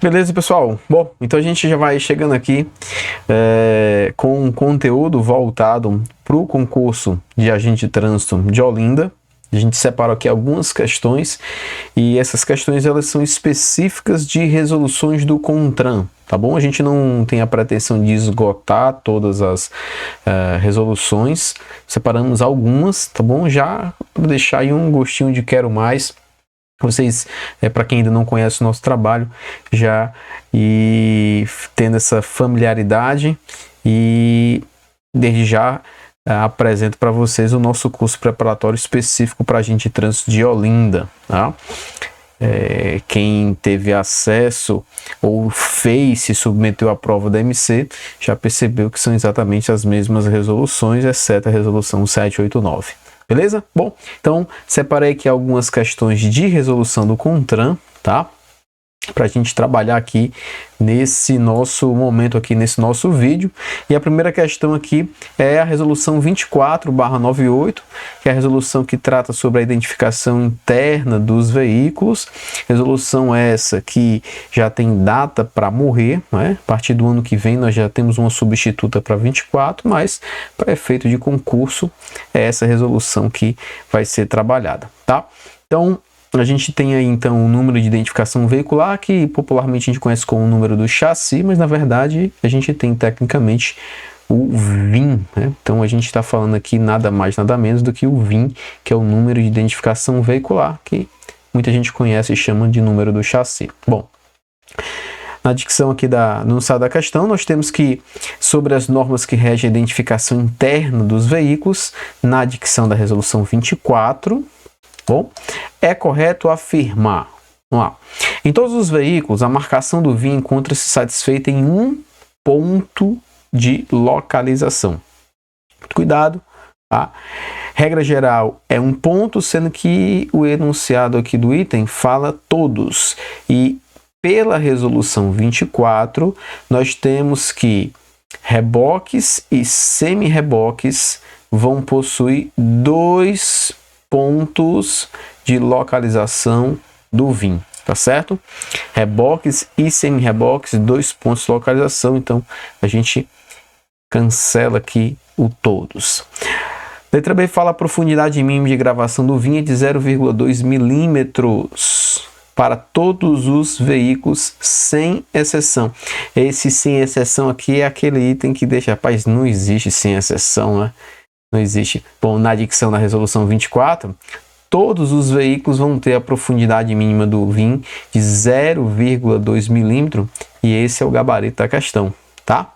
Beleza, pessoal? Bom, então a gente já vai chegando aqui com um conteúdo voltado para o concurso de agente de trânsito de Olinda. A gente separou aqui algumas questões e essas questões elas são específicas de resoluções do CONTRAN, tá bom? A gente não tem a pretensão de esgotar todas as resoluções, separamos algumas, tá bom? Já para deixar aí um gostinho de quero mais. Vocês, para quem ainda não conhece o nosso trabalho, já e tendo essa familiaridade, e desde já apresento para vocês o nosso curso preparatório específico para agente de trânsito de Olinda, tá? Quem teve acesso ou se submeteu à prova da MC, já percebeu que são exatamente as mesmas resoluções, exceto a resolução 789. Beleza? Bom, então separei aqui algumas questões de resolução do CONTRAN, tá? Para a gente trabalhar aqui nesse nosso momento, aqui nesse nosso vídeo. E a primeira questão aqui é a resolução 24/98, que é a resolução que trata sobre a identificação interna dos veículos. Resolução essa que já tem data para morrer, né? A partir do ano que vem nós já temos uma substituta para 24, mas para efeito de concurso é essa resolução que vai ser trabalhada, tá? Então, a gente tem aí então o número de identificação veicular, que popularmente a gente conhece como o número do chassi, mas na verdade a gente tem tecnicamente o VIN, né? Então a gente está falando aqui nada mais, nada menos do que o VIN, que é o número de identificação veicular, que muita gente conhece e chama de número do chassi. Bom, na dicção aqui no enunciado da questão, nós temos que, sobre as normas que regem a identificação interna dos veículos, na dicção da resolução 24, bom, é correto afirmar, vamos lá, em todos os veículos a marcação do VIN encontra-se satisfeita em um ponto de localização. Muito cuidado, tá? Regra geral é um ponto, sendo que o enunciado aqui do item fala todos. E pela resolução 24, nós temos que reboques e semi-reboques vão possuir dois pontos de localização do VIN, tá certo? Reboques e semi-reboques, dois pontos de localização, então a gente cancela aqui o todos. Letra B fala a profundidade mínima de gravação do VIN é de 0,2 milímetros para todos os veículos, sem exceção. Esse sem exceção aqui é aquele item que deixa, rapaz, não existe sem exceção, né? Não existe. Bom, na dicção da resolução 24, todos os veículos vão ter a profundidade mínima do VIN de 0,2 milímetro e esse é o gabarito da questão, tá?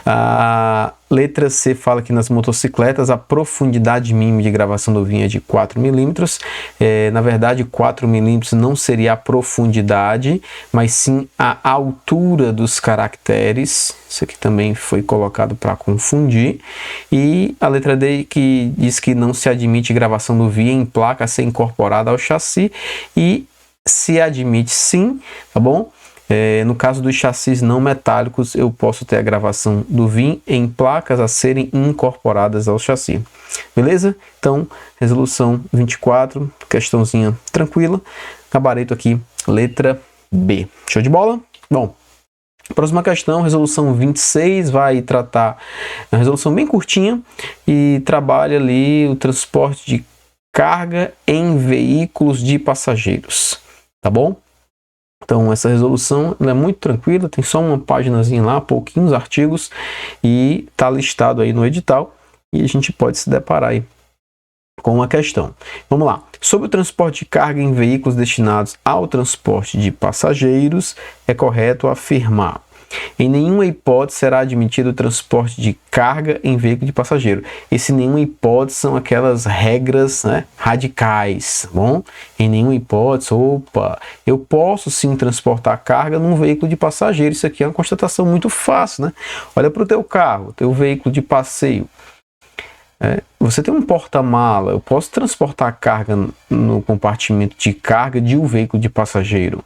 A letra C fala que nas motocicletas a profundidade mínima de gravação do VIN é de 4 milímetros. Na verdade, 4 milímetros não seria a profundidade, mas sim a altura dos caracteres. Isso aqui também foi colocado para confundir. E a letra D que diz que não se admite gravação do VIN em placa a ser incorporada ao chassi, e se admite sim, tá bom? No caso dos chassis não metálicos, eu posso ter a gravação do VIN em placas a serem incorporadas ao chassi. Beleza? Então, resolução 24, questãozinha tranquila. Gabarito aqui, letra B. Show de bola? Bom, próxima questão, resolução 26, vai tratar uma resolução bem curtinha e trabalha ali o transporte de carga em veículos de passageiros. Tá bom? Então, essa resolução ela é muito tranquila, tem só uma paginazinha lá, pouquinhos artigos, e está listado aí no edital, e a gente pode se deparar aí com uma questão. Vamos lá. Sobre o transporte de carga em veículos destinados ao transporte de passageiros, é correto afirmar: em nenhuma hipótese será admitido o transporte de carga em veículo de passageiro. Esse nenhuma hipótese são aquelas regras, né, radicais, bom? Em nenhuma hipótese, eu posso sim transportar carga num veículo de passageiro. Isso aqui é uma constatação muito fácil, né? Olha para o teu carro, teu veículo de passeio. Você tem um porta-mala, eu posso transportar carga no compartimento de carga de um veículo de passageiro.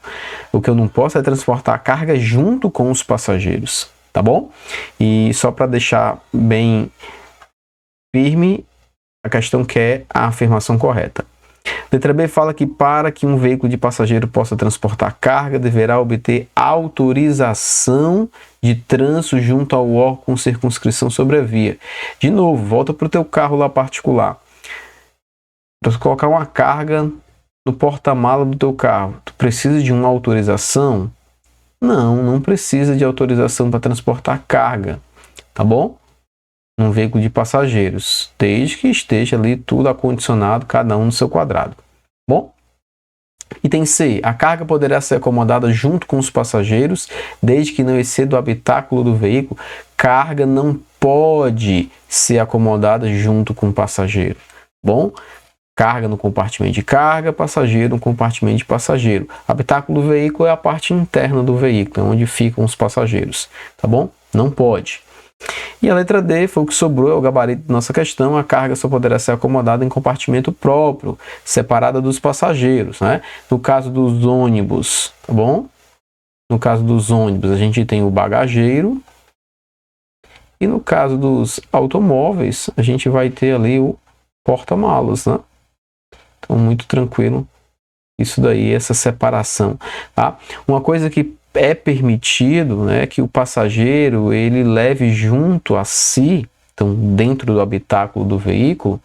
O que eu não posso é transportar a carga junto com os passageiros, tá bom? E só para deixar bem firme, a questão que é a afirmação correta. Letra B fala que para que um veículo de passageiro possa transportar carga, deverá obter autorização de trânsito junto ao órgão com circunscrição sobre a via. De novo, volta para o teu carro lá particular. Para você colocar uma carga no porta-mala do teu carro, tu precisa de uma autorização? Não, não precisa de autorização para transportar carga, tá bom? Num veículo de passageiros, desde que esteja ali tudo acondicionado, cada um no seu quadrado. Bom? Item C. A carga poderá ser acomodada junto com os passageiros, desde que não exceda o habitáculo do veículo. Carga não pode ser acomodada junto com o passageiro. Bom? Carga no compartimento de carga, passageiro no compartimento de passageiro. Habitáculo do veículo é a parte interna do veículo, é onde ficam os passageiros. Tá bom? Não pode. E a letra D foi o que sobrou, é o gabarito da nossa questão. A carga só poderá ser acomodada em compartimento próprio, separada dos passageiros, né? No caso dos ônibus, tá bom? No caso dos ônibus, a gente tem o bagageiro. E no caso dos automóveis, a gente vai ter ali o porta-malas, né? Então, muito tranquilo isso daí, essa separação, tá? Uma coisa que é permitido, né, que o passageiro ele leve junto a si, então dentro do habitáculo do veículo,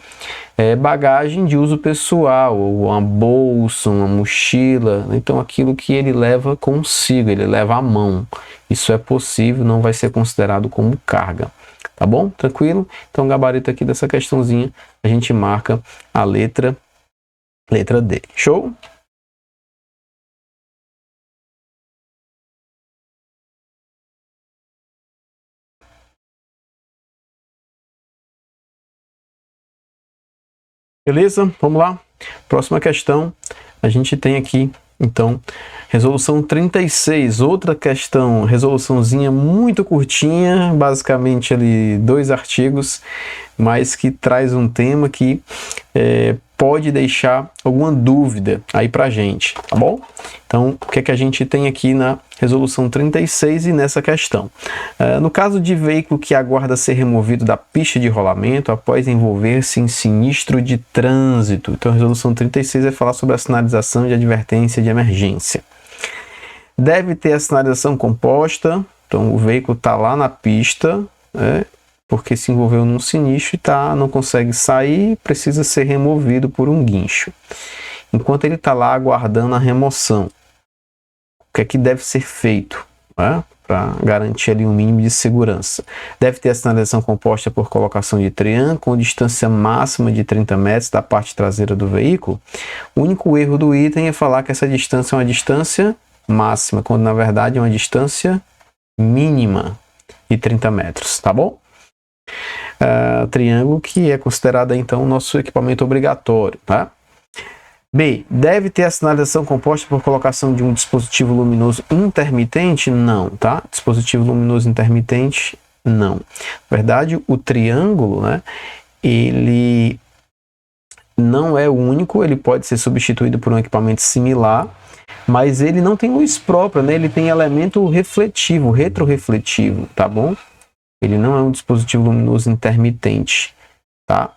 bagagem de uso pessoal, ou uma bolsa, uma mochila, então aquilo que ele leva consigo, ele leva à mão. Isso é possível, não vai ser considerado como carga. Tá bom? Tranquilo? Então, gabarito aqui dessa questãozinha, a gente marca a letra D. Show? Beleza? Vamos lá. Próxima questão. A gente tem aqui, então, resolução 36. Outra questão, resoluçãozinha muito curtinha, basicamente ali 2 artigos, mas que traz um tema que pode deixar alguma dúvida aí pra gente, tá bom? Então, o que é que a gente tem aqui na resolução 36 e nessa questão? No caso de veículo que aguarda ser removido da pista de rolamento após envolver-se em sinistro de trânsito. Então, a resolução 36 vai falar sobre a sinalização de advertência de emergência. Deve ter a sinalização composta, então o veículo está lá na pista, porque se envolveu num sinistro e não consegue sair, precisa ser removido por um guincho. Enquanto ele está lá aguardando a remoção, o que é que deve ser feito, para garantir ali um mínimo de segurança? Deve ter a sinalização composta por colocação de triângulo com distância máxima de 30 metros da parte traseira do veículo. O único erro do item é falar que essa distância é uma distância máxima, quando na verdade é uma distância mínima de 30 metros, tá bom? Triângulo que é considerado então o nosso equipamento obrigatório, tá? B. Deve ter a sinalização composta por colocação de um dispositivo luminoso intermitente? Não, tá? Dispositivo luminoso intermitente, não. Na verdade, o triângulo, né? Ele não é o único, ele pode ser substituído por um equipamento similar, mas ele não tem luz própria, né? Ele tem elemento refletivo, retrorefletivo, tá bom? Ele não é um dispositivo luminoso intermitente, tá?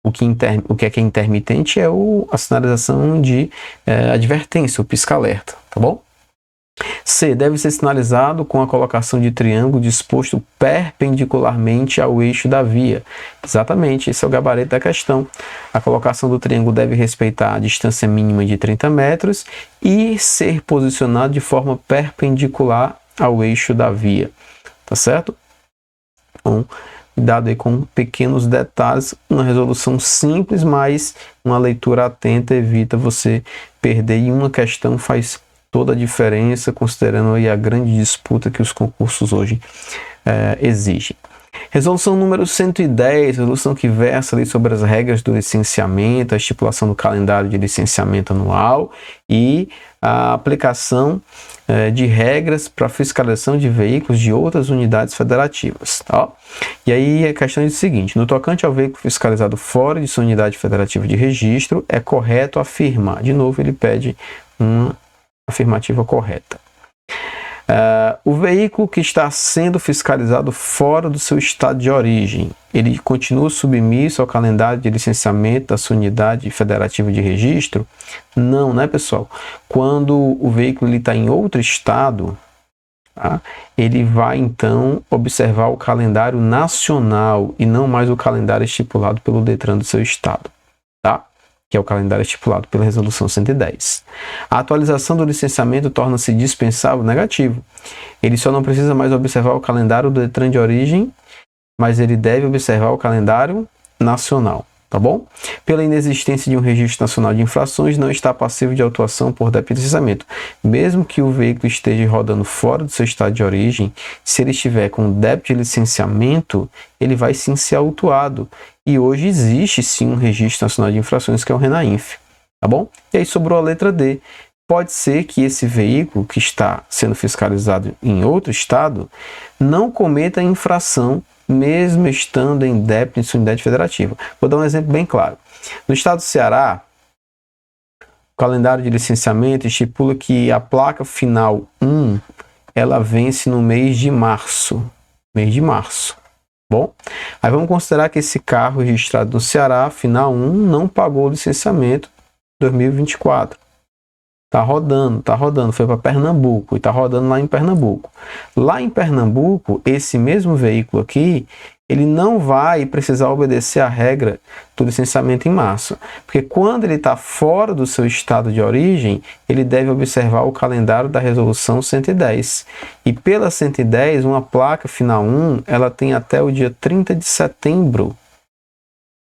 O que é intermitente é a sinalização de advertência, o pisca-alerta, tá bom? C. Deve ser sinalizado com a colocação de triângulo disposto perpendicularmente ao eixo da via. Exatamente, esse é o gabarito da questão. A colocação do triângulo deve respeitar a distância mínima de 30 metros e ser posicionado de forma perpendicular ao eixo da via, tá certo? Então, cuidado aí com pequenos detalhes, uma resolução simples, mas uma leitura atenta evita você perder, e uma questão faz toda a diferença, considerando aí a grande disputa que os concursos hoje exigem. Resolução número 110, resolução que versa ali sobre as regras do licenciamento, a estipulação do calendário de licenciamento anual e a aplicação de regras para fiscalização de veículos de outras unidades federativas. Tá? E aí a questão é o seguinte: no tocante ao veículo fiscalizado fora de sua unidade federativa de registro, é correto afirmar. De novo, ele pede uma afirmativa correta. O veículo que está sendo fiscalizado fora do seu estado de origem, ele continua submisso ao calendário de licenciamento da sua unidade federativa de registro? Não, né, pessoal? Quando o veículo está em outro estado, tá, ele vai então observar o calendário nacional e não mais o calendário estipulado pelo Detran do seu estado, tá? Que é o calendário estipulado pela Resolução 110. A atualização do licenciamento torna-se dispensável? Negativo. Ele só não precisa mais observar o calendário do Detran de origem, mas ele deve observar o calendário nacional, tá bom? Pela inexistência de um registro nacional de infrações, não está passível de autuação por débito de licenciamento. Mesmo que o veículo esteja rodando fora do seu estado de origem, se ele estiver com débito de licenciamento, ele vai sim ser autuado. E hoje existe sim um registro nacional de infrações, que é o RENAINF, tá bom? E aí sobrou a letra D. Pode ser que esse veículo que está sendo fiscalizado em outro estado não cometa infração, mesmo estando em débito em sua unidade federativa. Vou dar um exemplo bem claro. No estado do Ceará, o calendário de licenciamento estipula que a placa final 1, ela vence no mês de março. Bom, aí vamos considerar que esse carro registrado no Ceará, final 1, não pagou o licenciamento 2024. Tá rodando, foi para Pernambuco e tá rodando lá em Pernambuco. Lá em Pernambuco, esse mesmo veículo aqui, ele não vai precisar obedecer a regra do licenciamento em março, porque quando ele está fora do seu estado de origem, ele deve observar o calendário da Resolução 110. E pela 110, uma placa final 1, ela tem até o dia 30 de setembro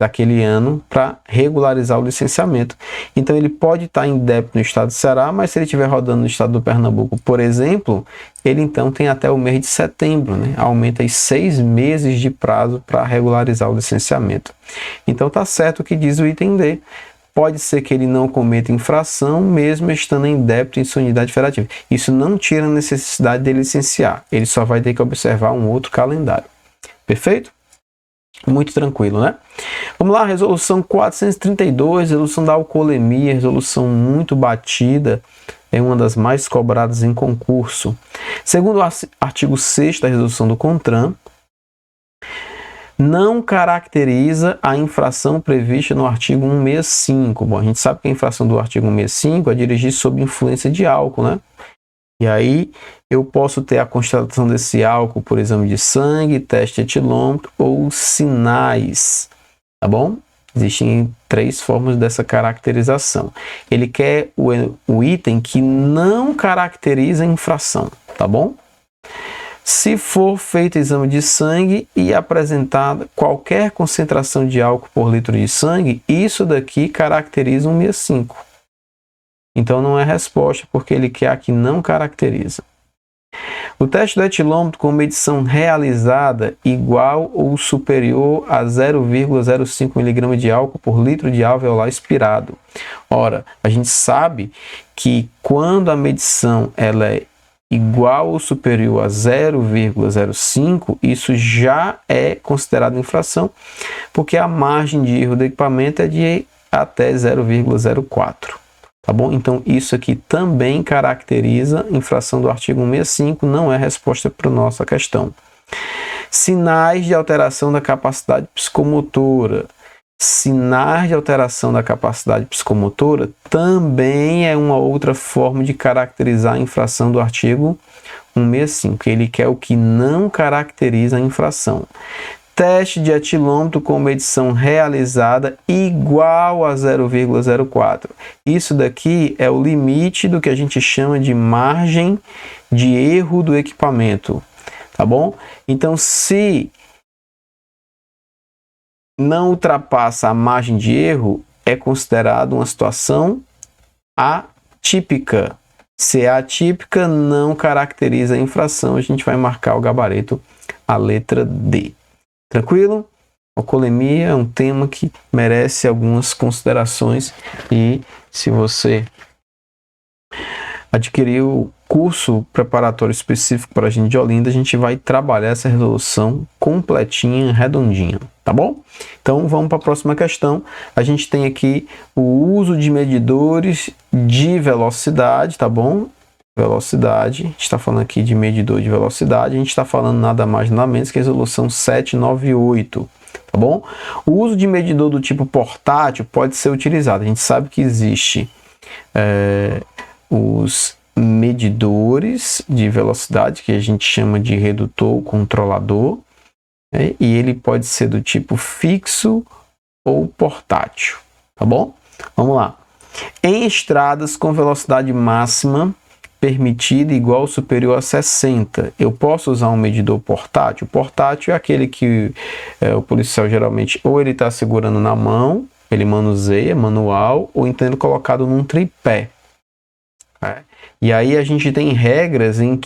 daquele ano para regularizar o licenciamento. Então ele pode estar em débito no estado do Ceará, mas se ele estiver rodando no estado do Pernambuco, por exemplo, ele então tem até o mês de setembro, né? Aumenta aí 6 meses de prazo para regularizar o licenciamento. Então tá certo o que diz o item D. Pode ser que ele não cometa infração, mesmo estando em débito em sua unidade federativa. Isso não tira a necessidade de licenciar. Ele só vai ter que observar um outro calendário. Perfeito? Muito tranquilo, né? Vamos lá, resolução 432, resolução da alcoolemia, resolução muito batida, é uma das mais cobradas em concurso. Segundo o artigo 6º da resolução do CONTRAN, não caracteriza a infração prevista no artigo 165. Bom, a gente sabe que a infração do artigo 165 é dirigir sob influência de álcool, né? E aí eu posso ter a constatação desse álcool por exame de sangue, teste etilômetro ou sinais, tá bom? Existem 3 formas dessa caracterização. Ele quer o item que não caracteriza a infração, tá bom? Se for feito exame de sangue e apresentada qualquer concentração de álcool por litro de sangue, isso daqui caracteriza um 165. Então não é resposta, porque ele quer a que não caracteriza. O teste do etilômetro com medição realizada igual ou superior a 0,05 mg de álcool por litro de alveolar expirado. Ora, a gente sabe que quando a medição ela é igual ou superior a 0,05, isso já é considerado infração, porque a margem de erro do equipamento é de até 0,04. Tá bom? Então, isso aqui também caracteriza infração do artigo 165, não é resposta para a nossa questão. Sinais de alteração da capacidade psicomotora. Sinais de alteração da capacidade psicomotora também é uma outra forma de caracterizar a infração do artigo 165. Ele quer o que não caracteriza a infração. Teste de etilômetro com medição realizada igual a 0,04. Isso daqui é o limite do que a gente chama de margem de erro do equipamento, tá bom? Então, se não ultrapassa a margem de erro, é considerado uma situação atípica. Se é atípica, não caracteriza a infração, a gente vai marcar o gabarito, a letra D. Tranquilo? Alcoolemia é um tema que merece algumas considerações e se você adquirir o curso preparatório específico para a gente de Olinda, a gente vai trabalhar essa resolução completinha, redondinha, tá bom? Então vamos para a próxima questão. A gente tem aqui o uso de medidores de velocidade, tá bom? velocidade, a gente está falando aqui de medidor de velocidade, a gente está falando nada mais nada menos que resolução 798, tá bom? O uso de medidor do tipo portátil pode ser utilizado. A gente sabe que existe os medidores de velocidade, que a gente chama de redutor controlador, né? E ele pode ser do tipo fixo ou portátil, tá bom? Vamos lá. Em estradas com velocidade máxima permitida igual ou superior a 60, eu posso usar um medidor portátil? Portátil é aquele que o policial geralmente ou ele está segurando na mão, ele manuseia, manual, ou então ele colocado num tripé. Né? E aí a gente tem regras em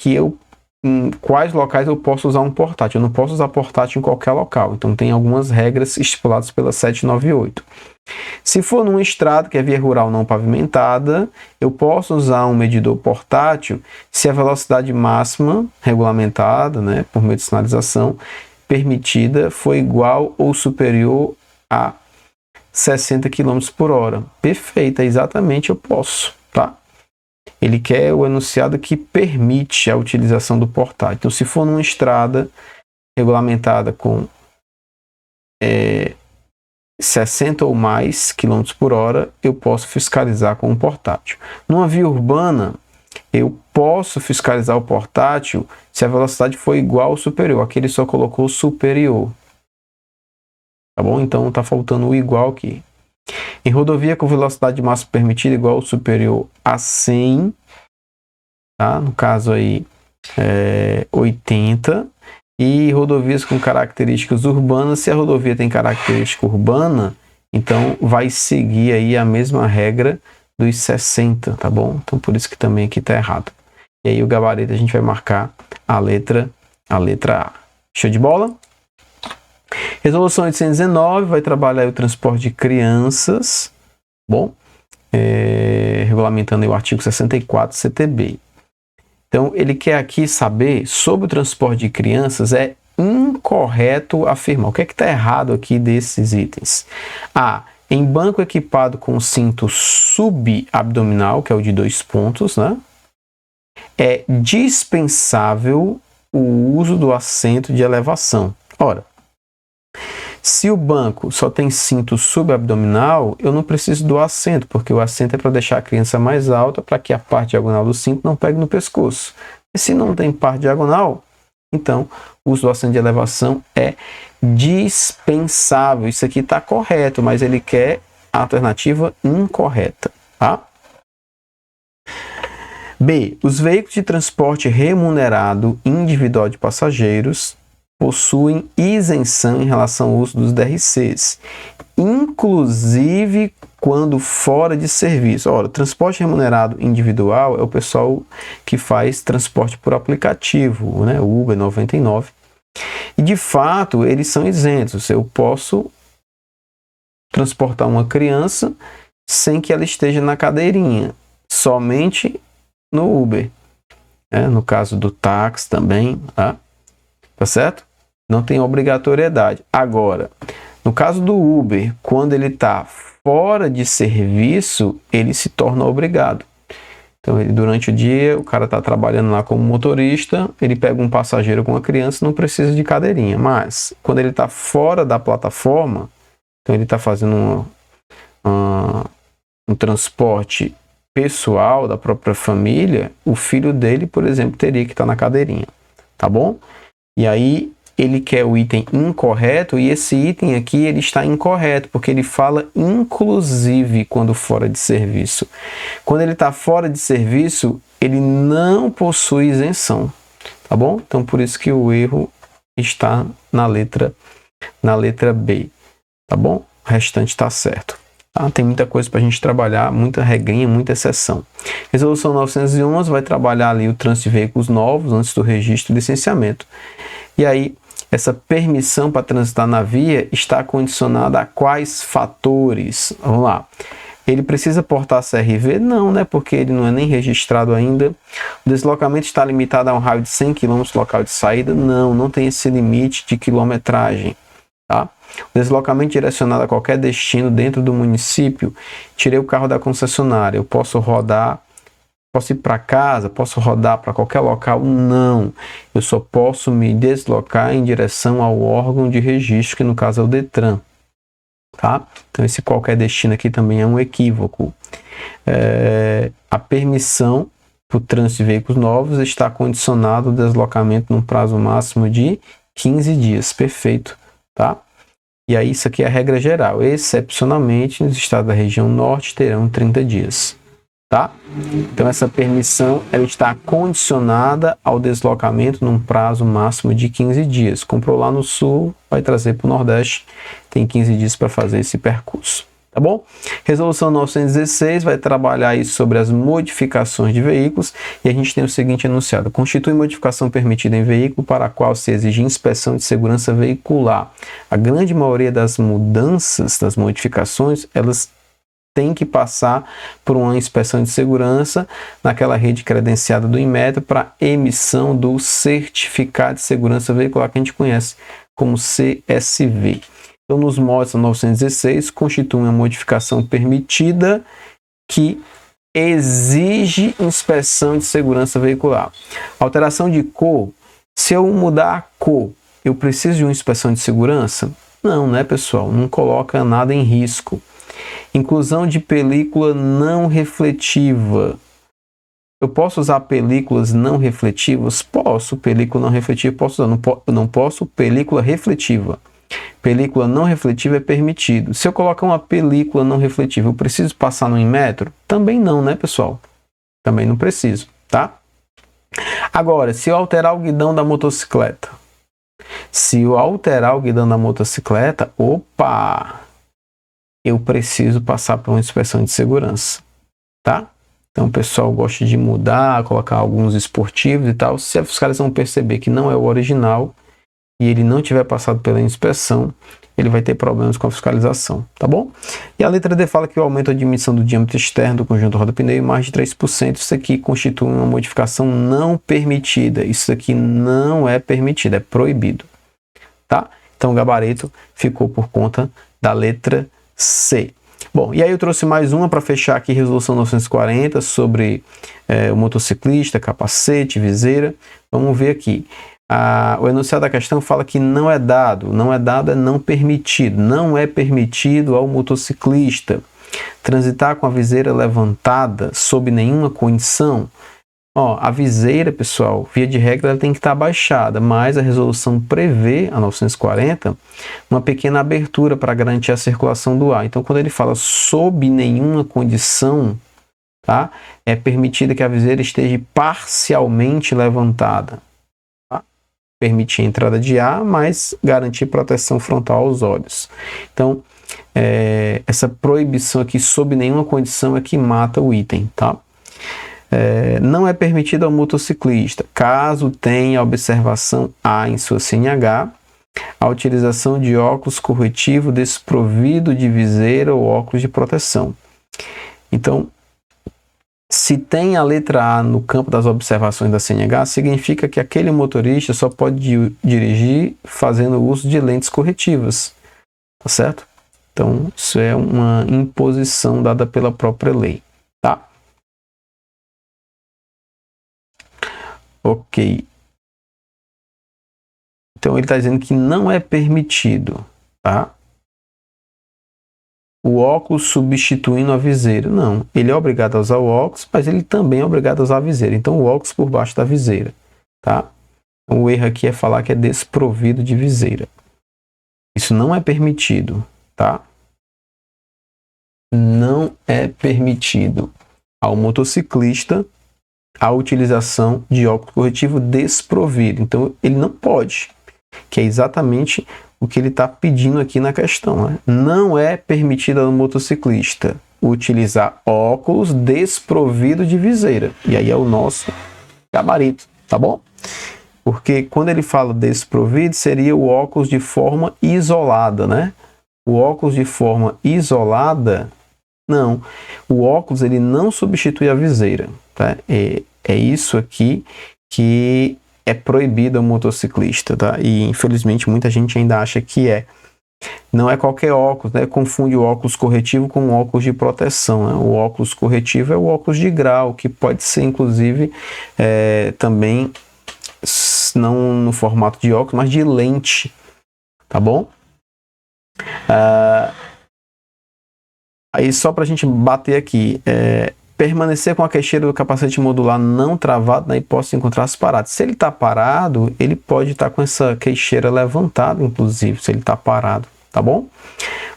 quais locais eu posso usar um portátil. Eu não posso usar portátil em qualquer local. Então tem algumas regras estipuladas pela 798. Se for numa estrada, que é via rural não pavimentada, eu posso usar um medidor portátil se a velocidade máxima regulamentada, né, por meio de sinalização, permitida for igual ou superior a 60 km por hora. Perfeito, exatamente, eu posso, tá? Ele quer o enunciado que permite a utilização do portátil. Então, se for numa estrada regulamentada com 60 ou mais km por hora, eu posso fiscalizar com um portátil. Numa via urbana, eu posso fiscalizar o portátil se a velocidade for igual ou superior. Aqui ele só colocou superior. Tá bom? Então tá faltando o igual aqui. Em rodovia com velocidade máxima permitida igual ou superior a 100, tá? No caso aí 80. E rodovias com características urbanas, se a rodovia tem característica urbana, então vai seguir aí a mesma regra dos 60, tá bom? Então por isso que também aqui tá errado. E aí o gabarito a gente vai marcar a letra A. Show de bola? Resolução 819 vai trabalhar o transporte de crianças, bom? Regulamentando aí o artigo 64 CTB. Então, ele quer aqui saber sobre o transporte de crianças. É incorreto afirmar. O que é que está errado aqui desses itens? A. Em banco equipado com cinto subabdominal, que é o de 2 pontos, né? É dispensável o uso do assento de elevação. Ora, se o banco só tem cinto subabdominal, eu não preciso do assento, porque o assento é para deixar a criança mais alta, para que a parte diagonal do cinto não pegue no pescoço. E se não tem parte diagonal, então o uso do assento de elevação é dispensável. Isso aqui está correto, mas ele quer a alternativa incorreta. Tá? B. Os veículos de transporte remunerado individual de passageiros possuem isenção em relação ao uso dos DRCs, inclusive quando fora de serviço. Ora, transporte remunerado individual é o pessoal que faz transporte por aplicativo, né? Uber 99. E de fato, eles são isentos. Eu posso transportar uma criança sem que ela esteja na cadeirinha, somente no Uber. No caso do táxi também, tá certo? Não tem obrigatoriedade. Agora, no caso do Uber, quando ele está fora de serviço, ele se torna obrigado. Então, durante o dia, o cara está trabalhando lá como motorista, ele pega um passageiro com uma criança, não precisa de cadeirinha. Mas, quando ele está fora da plataforma, então ele está fazendo um transporte pessoal da própria família, o filho dele, por exemplo, teria que estar na cadeirinha. Tá bom? E aí, ele quer o item incorreto, e esse item aqui ele está incorreto, porque ele fala inclusive quando fora de serviço. Quando ele está fora de serviço, ele não possui isenção, tá bom? Então, por isso que o erro está na letra B, tá bom? O restante está certo. Tá? Tem muita coisa para a gente trabalhar, muita regrinha, muita exceção. Resolução 911 vai trabalhar ali o trânsito de veículos novos antes do registro e licenciamento. E aí, essa permissão para transitar na via está condicionada a quais fatores? Vamos lá. Ele precisa portar CRV? Não, né? Porque ele não é nem registrado ainda. O deslocamento está limitado a um raio de 100 km local de saída? Não, não tem esse limite de quilometragem. Tá? O deslocamento direcionado a qualquer destino dentro do município, tirei o carro da concessionária. Eu posso rodar Posso ir para casa? Posso rodar para qualquer local? Não. Eu só posso me deslocar em direção ao órgão de registro, que no caso é o Detran. Tá? Então, esse qualquer destino aqui também é um equívoco. A permissão para o trânsito de veículos novos está condicionado ao deslocamento num prazo máximo de 15 dias. Perfeito. Tá? E aí, isso aqui é a regra geral. Excepcionalmente, nos estados da região norte terão 30 dias. Tá? Então, essa permissão ela está condicionada ao deslocamento num prazo máximo de 15 dias. Comprou lá no sul, vai trazer para o nordeste, tem 15 dias para fazer esse percurso. Tá bom? Resolução 916 vai trabalhar aí sobre as modificações de veículos e a gente tem o seguinte enunciado: constitui modificação permitida em veículo para a qual se exige inspeção de segurança veicular. A grande maioria das mudanças, das modificações, elas tem que passar por uma inspeção de segurança naquela rede credenciada do Inmetro para emissão do Certificado de Segurança Veicular, que a gente conhece como CSV. Então, nos moldes da 916, constitui uma modificação permitida que exige inspeção de segurança veicular. Alteração de cor. Se eu mudar a cor, eu preciso de uma inspeção de segurança? Não, né, pessoal? Não coloca nada em risco. Inclusão de película não refletiva. Eu posso usar películas não refletivas? Posso. Película não refletiva posso usar. Não posso película refletiva. Película não refletiva é permitido. Se eu colocar uma película não refletiva, eu preciso passar no Inmetro? Também não, né, pessoal? Também não preciso, tá? Agora, se eu alterar o guidão da motocicleta. Se eu alterar o guidão da motocicleta, opa! Eu preciso passar por uma inspeção de segurança, tá? Então o pessoal gosta de mudar, colocar alguns esportivos e tal. Se a fiscalização perceber que não é o original e ele não tiver passado pela inspeção, ele vai ter problemas com a fiscalização, tá bom? E a letra D fala que o aumento da dimensão do diâmetro externo do conjunto roda-pneu em mais de 3%, isso aqui constitui uma modificação não permitida. Isso aqui não é permitido, é proibido, tá? Então o gabarito ficou por conta da letra C. Bom, e aí eu trouxe mais uma para fechar aqui, resolução 940, sobre o motociclista, capacete, viseira. Vamos ver aqui. O enunciado da questão fala que não é dado é não permitido. Não é permitido ao motociclista transitar com a viseira levantada sob nenhuma condição. A viseira, pessoal, via de regra, ela tem que estar abaixada, mas a resolução prevê, a 940, uma pequena abertura para garantir a circulação do ar. Então, quando ele fala sob nenhuma condição, tá? É permitida que a viseira esteja parcialmente levantada. Tá? Permitir a entrada de ar, mas garantir proteção frontal aos olhos. Então, essa proibição aqui, sob nenhuma condição, é que mata o item, tá? Não é permitido ao motociclista, caso tenha observação A em sua CNH, a utilização de óculos corretivo desprovido de viseira ou óculos de proteção. Então, se tem a letra A no campo das observações da CNH, significa que aquele motorista só pode dirigir fazendo uso de lentes corretivas, tá certo? Então, isso é uma imposição dada pela própria lei, tá? Ok. Então ele está dizendo que não é permitido, tá? O óculos substituindo a viseira. Não, ele é obrigado a usar o óculos, mas ele também é obrigado a usar a viseira. Então o óculos por baixo da viseira, tá? Então, o erro aqui é falar que é desprovido de viseira. Isso não é permitido, tá? Não é permitido ao motociclista a utilização de óculos corretivo desprovido. Então, ele não pode, que é exatamente o que ele está pedindo aqui na questão. Né? Não é permitido ao motociclista utilizar óculos desprovido de viseira. E aí é o nosso gabarito, tá bom? Porque quando ele fala desprovido, seria o óculos de forma isolada, né? O óculos de forma isolada, não. O óculos, ele não substitui a viseira, tá? É isso aqui que é proibido ao motociclista, tá? E infelizmente muita gente ainda acha que é. Não é qualquer óculos, né? Confunde o óculos corretivo com o óculos de proteção, né? O óculos corretivo é o óculos de grau, que pode ser, inclusive, também, não no formato de óculos, mas de lente, tá bom? Aí, só para a gente bater aqui, permanecer com a queixeira do capacete modular não travado na hipótese de encontrar-se parado. Se ele está parado, ele pode estar com essa queixeira levantada, inclusive, se ele está parado, tá bom?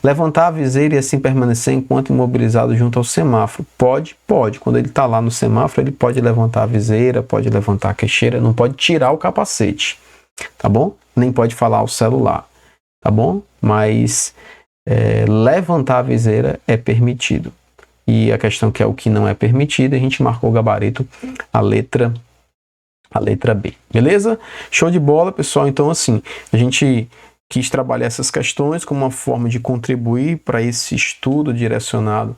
Levantar a viseira e assim permanecer enquanto imobilizado junto ao semáforo. Pode. Quando ele está lá no semáforo, ele pode levantar a viseira, pode levantar a queixeira, não pode tirar o capacete, tá bom? Nem pode falar ao celular, tá bom? Mas levantar a viseira é permitido. E a questão que é o que não é permitido, a gente marcou o gabarito, a letra B, beleza? Show de bola, pessoal. Então, assim, a gente quis trabalhar essas questões como uma forma de contribuir para esse estudo direcionado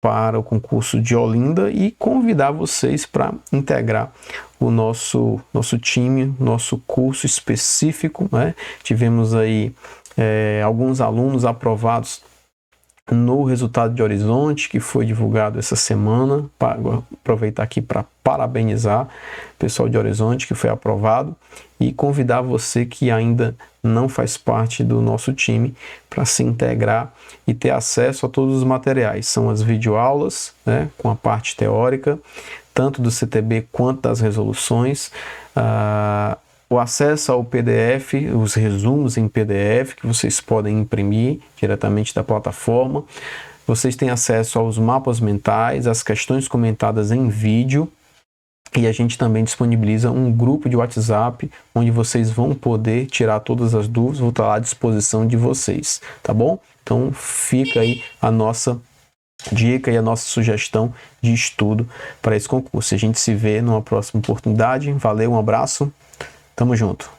para o concurso de Olinda e convidar vocês para integrar o nosso time, nosso curso específico, né? Tivemos aí alguns alunos aprovados no resultado de Horizonte, que foi divulgado essa semana. Vou aproveitar aqui para parabenizar o pessoal de Horizonte que foi aprovado e convidar você que ainda não faz parte do nosso time para se integrar e ter acesso a todos os materiais. São as videoaulas, né, com a parte teórica, tanto do CTB quanto das resoluções, o acesso ao PDF, os resumos em PDF que vocês podem imprimir diretamente da plataforma. Vocês têm acesso aos mapas mentais, as questões comentadas em vídeo, e a gente também disponibiliza um grupo de WhatsApp onde vocês vão poder tirar todas as dúvidas, vou estar lá à disposição de vocês, tá bom? Então fica aí a nossa dica e a nossa sugestão de estudo para esse concurso. A gente se vê numa próxima oportunidade. Valeu, um abraço, tamo junto.